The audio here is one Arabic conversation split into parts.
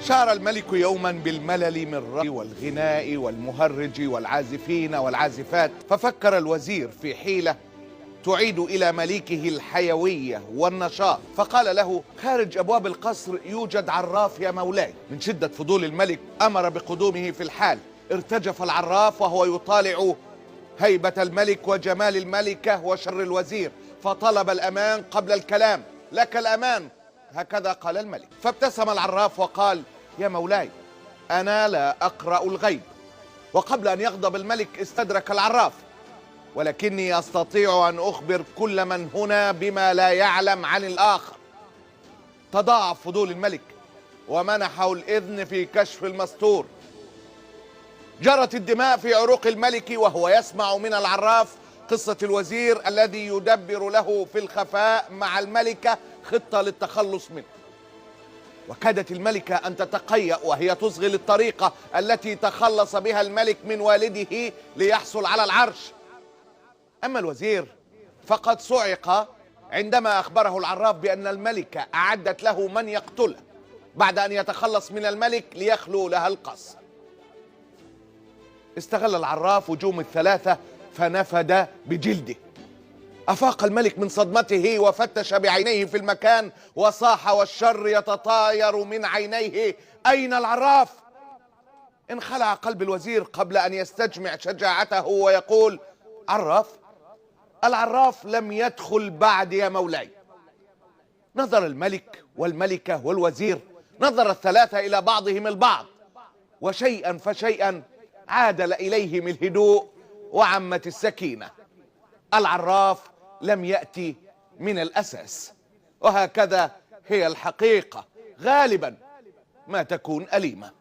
شعر الملك يوما بالملل من الرقص والغناء والمهرج والعازفين والعازفات، ففكر الوزير في حيلة تعيد إلى مليكه الحيوية والنشاط، فقال له: خارج أبواب القصر يوجد عراف يا مولاي. من شدة فضول الملك أمر بقدومه في الحال. ارتجف العراف وهو يطالع هيبة الملك وجمال الملكة وشر الوزير، فطلب الأمان قبل الكلام. لك الأمان، هكذا قال الملك. فابتسم العراف وقال: يا مولاي، أنا لا أقرأ الغيب. وقبل أن يغضب الملك استدرك العراف: ولكني أستطيع أن أخبر كل من هنا بما لا يعلم عن الآخر. تضاعف فضول الملك ومنحه الإذن في كشف المستور. جرت الدماء في عروق الملك وهو يسمع من العراف قصة الوزير الذي يدبر له في الخفاء مع الملكة خطة للتخلص منه. وكادت الملكة أن تتقيأ وهي تصغي للطريقة التي تخلص بها الملك من والده ليحصل على العرش. أما الوزير فقد صعق عندما أخبره العراف بأن الملكة أعدت له من يقتله بعد أن يتخلص من الملك ليخلو لها القصر. استغل العراف هجوم الثلاثة فنفد بجلده. أفاق الملك من صدمته وفتش بعينيه في المكان وصاح والشر يتطاير من عينيه: أين العراف؟ انخلع قلب الوزير قبل أن يستجمع شجاعته ويقول: عراف؟ العراف لم يدخل بعد يا مولاي. نظر الملك والملكة والوزير، نظر الثلاثة إلى بعضهم البعض، وشيئا فشيئا عادل إليهم الهدوء وعمت السكينة. العراف لم يأتي من الأساس، وهكذا هي الحقيقة غالبا ما تكون أليمة.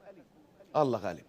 الله غالب.